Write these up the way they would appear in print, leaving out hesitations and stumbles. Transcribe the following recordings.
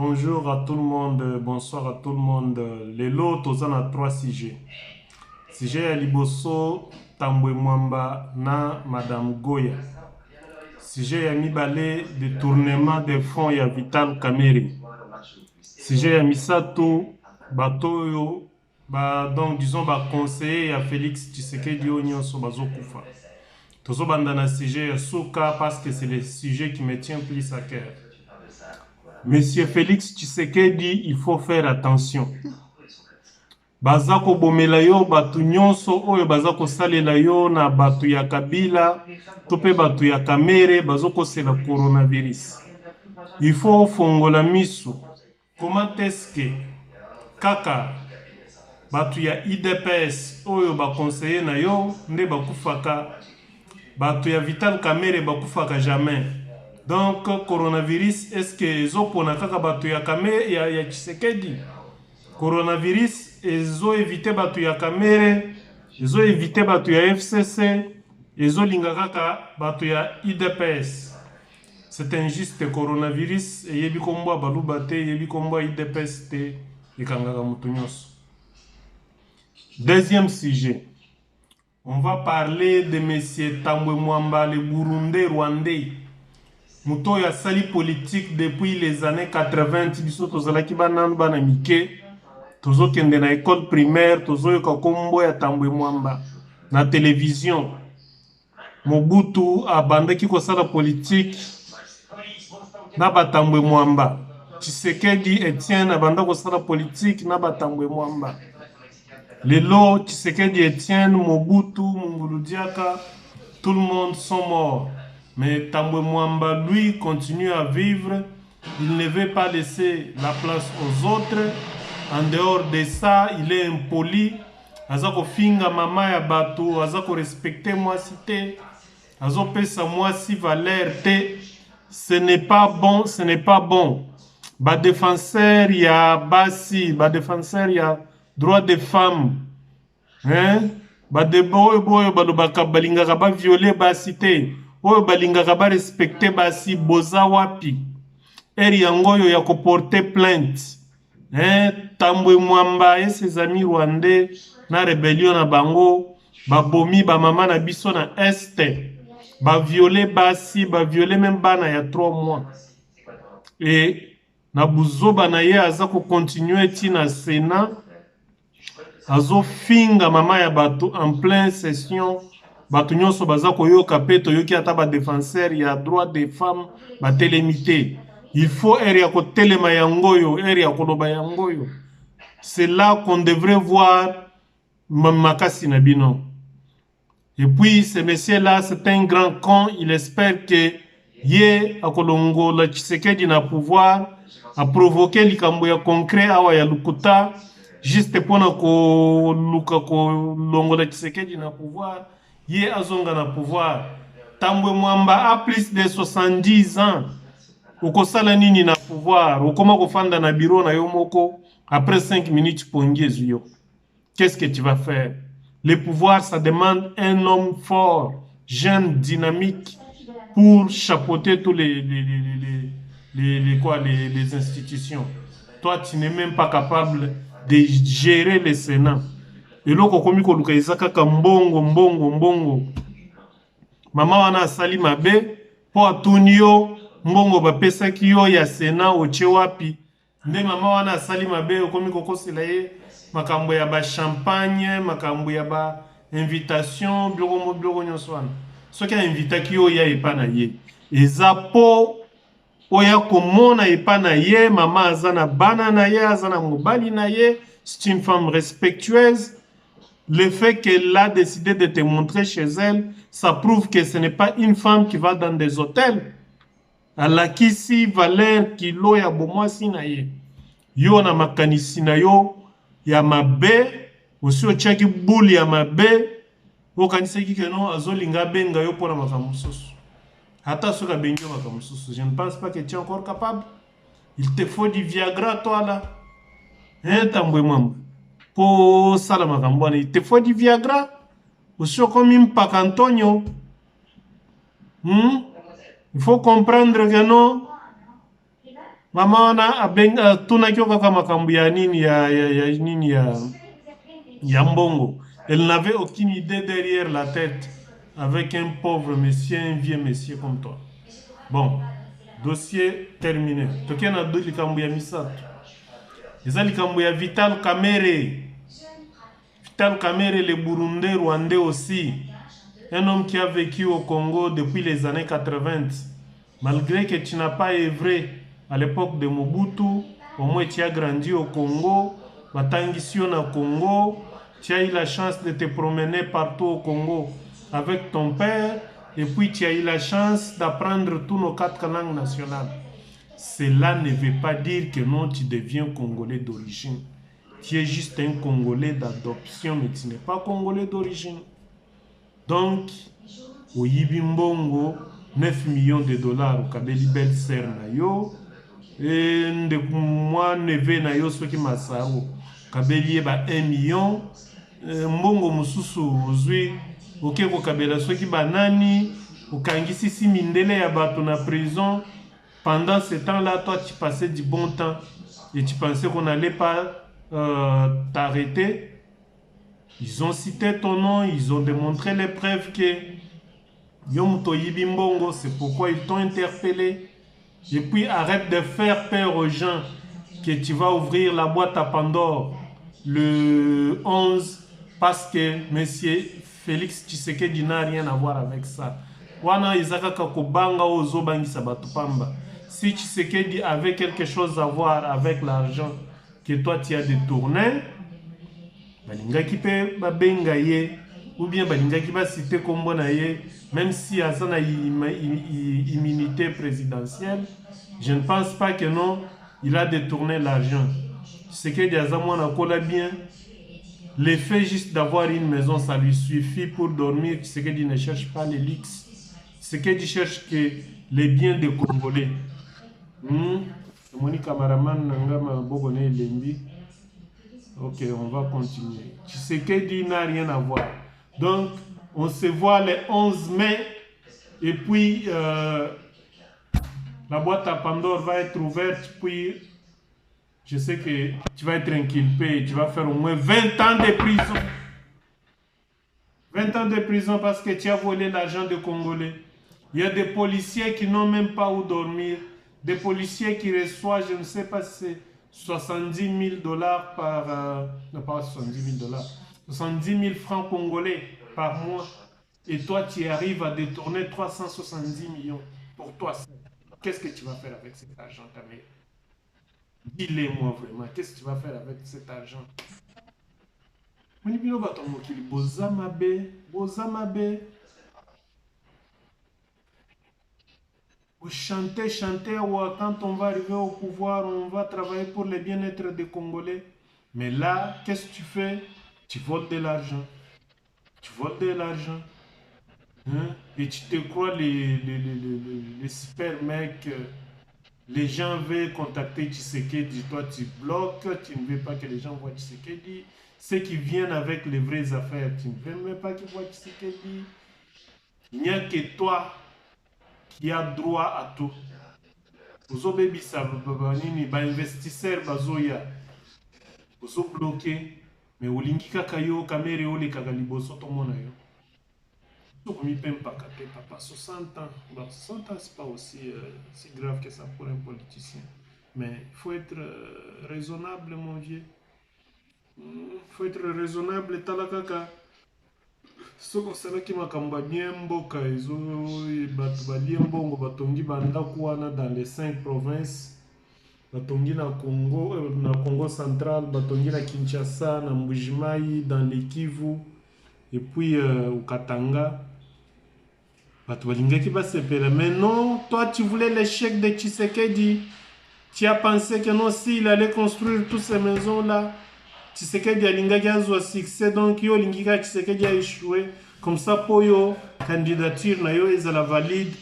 Bonjour à tout le monde, bonsoir à tout le monde. Les lots, on a trois sujets. Sujet ya liboso, Tambwe Mwamba na Madame Goya. Sujet ya mibale, détournement des fonds ya Vital Kamerhe. Sujet ya misato, batoyo, donc disons conseiller ya Félix Tshisekedi Nyonso bazokufa. Tozo bandana sujet ya Souka parce que c'est le sujet qui me tient plus à cœur. Monsieur Félix Tshisekedi, il faut faire attention. Bazako bomela yo batu nyonso oyo bazako salela yo na batu ya Kabila, tope batu ya Kamerhe bazoko sela coronavirus. Il faut fongola misu. Comment est-ce que kaka batu ya IDPS oyo ba conseiller na yo nde bakufaka, batu ya Vital Kamerhe bakufaka jamais. Donc, coronavirus, est-ce que ezopona kaka batu ya Kamerhe ya Tshisekedi? Coronavirus, ezo éviter batu ya Kamerhe, ezo éviter batu ya FCC, ezo linga kaka batu ya IDPS. C'est injuste coronavirus, et yebi kombo balubate, yebi kombo IDPS te, ekangaka mutu nyonso. Deuxième sujet. On va parler de monsieur Tambwe Mwamba, le Burundais rwandais. Muto ya sali politique depuis les années 80, biso tozalaki bananu bana mike, tozo kende na école primaire, tozo yoka kombo ya Tambwe Mwamba na télévision. Mobutu abandaki kosala politique na Batambwe Mwamba. Tshisekedi Etienne abanda kosala politique na Batambwe Mwamba. Lelo Tshisekedi Etienne, Mobutu, Mungulu Diaka, tout le monde sont morts. Mais Tambwe Mwamba, lui, continue à vivre. Il ne veut pas laisser la place aux autres. En dehors de ça, il est impoli. Azako finga mama ya bato, azako respecter moi cité. Azako pesa moi si valeur te. Ce n'est pas bon, ce n'est pas bon. Ba défenseur ya basi, ba défenseur ya droit des femmes. Hein? Ba de boy boy balobaka balingaka ba violer basi te. Oyo balingaka ba respecter basi boza wapi. Eri yangoyo ya ko porter plainte. Tambwe Mwamba et ses amis rwandais na rébellion na bango, ba bomi ba mama na biso na este. Ba violer basi, ba violer même bana ya 3 mois. Et na buzoba na ye azako continuer ti na Sénat. Azo finga mama ya bato en pleine session. Bato nyonso baza koyoka pe toyoki ata ba défenseur ya droit des femmes ba télémité. Il faut area ko telema yangoyo, area ko loba yangoyo. C'est là qu'on devrait voir Makasi Nabino. Et puis ce monsieur là, c'est un grand con, il espère que ye akolongo la Tshisekedi na pouvoir a provoquer likambo ya concret awa ya lukuta juste pona ko luka ko longo la Tshisekedi na pouvoir. Ye azonga na pouvoir. Tambwe Mwamba a plus de 70 ans. Ukosala nini na pouvoir? Ukoma kofanda na bureau na yo moko après 5 minutes pongezu yo. Qu'est-ce que tu vas faire? Le pouvoir, ça demande un homme fort, jeune, dynamique pour chapeauter tous les institutions. Toi, tu n'es même pas capable de gérer le Sénat. Et là, kokomi koluka izaka mbongo. Mama wana asali mabe, po atuni yo, mbongo bapesaki yo ya Sénat oche wapi. Nde mama wana asali mabe, okomi kokosela ye, makambo ya ba champagne, makambo ya ba invitation, blogo nyonso wana. Soki a invitaki yo ya epa na ye. Eza po oya komona epa na ye, mama azana bana na ye, azana mobali na ye, c'est une femme respectueuse. Le fait qu'elle a décidé de te montrer chez elle, ça prouve que ce n'est pas une femme qui va dans des hôtels. Alakisi valeur kilo ya bomwasi na ye. Yo na makanisi na yo ya mabe, osi otiaki boule ya mabe, okanisaki ke non azolinga benga yo pona makambo mosusu. Hata soka bengi yo makambo mosusu. Je ne pense pas que tu es encore capable. Il te faut du Viagra toi là. Tambwe Mwamba. Po sala makambo wana, il te faut du Viagra. Osi okomi mpaka Antonio. Il faut comprendre que non, Mama na abenga tunakioka kama kambu ya nini ya mbongo. Elle n'avait aucune idée derrière la tête avec un pauvre monsieur, un vieux monsieur comme toi. Bon, dossier terminé. Tokia na do likambu ya misato. Eza likambu ya Vital Kamerhe. Vital Kamerhe, le Burundais rwandais aussi. Un homme qui a vécu au Congo depuis les années 80. Malgré que tu n'as pas œuvré à l'époque de Mobutu, au moins tu as grandi au Congo, Matangisio na Congo, tu as eu la chance de te promener partout au Congo avec ton père, et puis tu as eu la chance d'apprendre tous nos 4 langues nationales. Cela ne veut pas dire que non, tu deviens Congolais d'origine. Tu es juste un Congolais d'adoption, mais tu n'es pas Congolais d'origine. Donc, au Yibimbongo, 9 millions de dollars au Kabeli belle-sœur na yo, et moi neve na yo soki masaro Kabeli ba 1 million, mbongo mususu ozwi oke ko kabela soki banani, okangisi si mindele ya bato na prison. Pendant ce temps-là, toi tu passais du bon temps et tu pensais qu'on n'allait pas t'arrêter. Ils ont cité ton nom, ils ont démontré les preuves que Yomuto Yibimbongo, c'est pourquoi ils t'ont interpellé. Et puis arrête de faire peur aux gens que tu vas ouvrir la boîte à Pandore le 11 parce que M. Félix Tshisekedi n'a rien à voir avec ça. Wana izaka kakobanga ozo bangisa batu pamba. Si Tshisekedi avait quelque chose à voir avec l'argent que toi tu as détourné, balingaki pe babenga ye ou bien balingaki ba cité kombo na ye, même si à sa immunité présidentielle, je ne pense pas que non, il a détourné l'argent. Ce que Diazamouana colla bien, l'effet juste d'avoir une maison, ça lui suffit pour dormir. Ce que ne cherche pas les luxe. Ce que cherche que les biens des Congolais. Mon cameraman Nangama Bogone Lembi. Ok, on va continuer. Tshisekedi n'a rien à voir. Donc, on se voit le 11 mai. Et puis, la boîte à Pandore va être ouverte. Puis, je sais que tu vas être inculpé. Tu vas faire au moins 20 ans de prison. 20 ans de prison parce que tu as volé l'argent des Congolais. Il y a des policiers qui n'ont même pas où dormir. Des policiers qui reçoivent, je ne sais pas si c'est 70 000 dollars par... non, pas 70 000 dollars. 70 000 francs congolais par mois. Et toi, tu arrives à détourner 370 millions pour toi. Qu'est-ce que tu vas faire avec cet argent, ta mère? Dis-le-moi vraiment. Qu'est-ce que tu vas faire avec cet argent? Bozamabe. Chanter, quand on va arriver au pouvoir, on va travailler pour le bien-être des Congolais. Mais là, qu'est-ce que tu fais? Tu voles de l'argent. Tu voles de l'argent. Hein? Et tu te crois les super mecs. Les gens veulent contacter Tshisekedi. Toi, tu bloques. Tu ne veux pas que les gens voient Tshisekedi. Ceux qui viennent avec les vraies affaires, tu ne veux même pas qu'ils voient Tshisekedi. Il n'y a que toi qui a droit à tout. Ozo bebisa nini ba investisseur bazoya. Ozo bloqué. Mais olingi kaka yo Kamerhe ole kaka liboso to mona yo. Donc mi pempa kate papa 60 ans. Bon, 60 ans c'est pas aussi si grave que ça pour un politicien. Mais il faut être raisonnable mon vieux. Il faut être raisonnable talakaka. Soko salaki makamba bien mboka ezo bato balie mbongo batongi bandako wana dans les 5 provinces, batongi na Congo central, batongi na Kinshasa, na Mbujimai, dans les Kivu et puis au Katanga. Bato balingaki basepela. Mais non, toi tu voulais l'échec de Tshisekedi. Tu as pensé que non, s'il allait construire toutes ces maisons là, Tshisekedi alingaki azwa succès, donc yo lingika Tshisekedi a échoué. Comme ça pour yo candidature na yo ezala valide.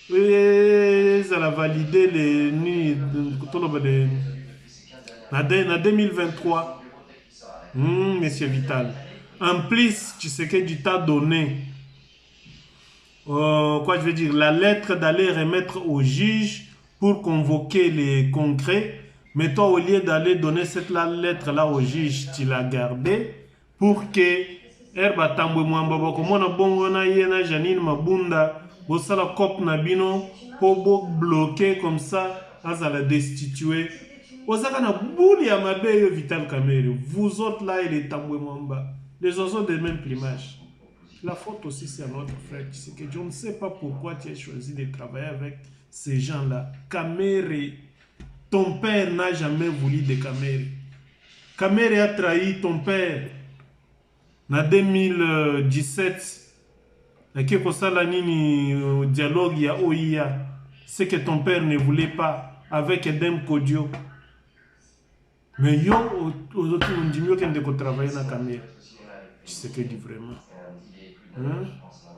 Ezala validé les ni na 2023. Monsieur Vital. En plus, Tshisekedi t'a donné quoi je veux dire, la lettre d'aller remettre au juge pour convoquer les congrès. Mais toi, au lieu d'aller donner cette lettre-là au juge, tu l'as gardée pour que Herba Tambwe Mwamba Bakomona Bongo na Yena Janine Mabunda Bosala Kop Nabino pour bloquer comme ça, à la destituer. Osaka na bouli ya mabe Vital Kamerhe. Vous autres là, il est Tambwe Mwamba. Les oiseaux de même plumage. La faute aussi, c'est à notre frère. C'est que je ne sais pas pourquoi tu as choisi de travailler avec ces gens-là. Kamerhe, ton père n'a jamais voulu de Kamerhe. Kamerhe a trahi ton père. En 2017, il y a dialogue ya OIA. C'est que ton père ne voulait pas avec Edem Kodio. Mais yo, aux autres, on dit mieux qu'on de travailler dans Kamerhe. Tu sais que dit vraiment. Hein?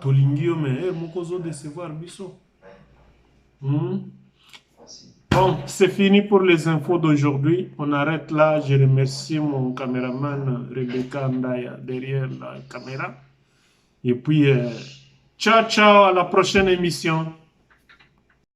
Tolingio, mais Mokozo décevoir Bisso. Bon, c'est fini pour les infos d'aujourd'hui. On arrête là. Je remercie mon caméraman Rebecca Andaya derrière la caméra. Et puis, ciao, ciao, à la prochaine émission.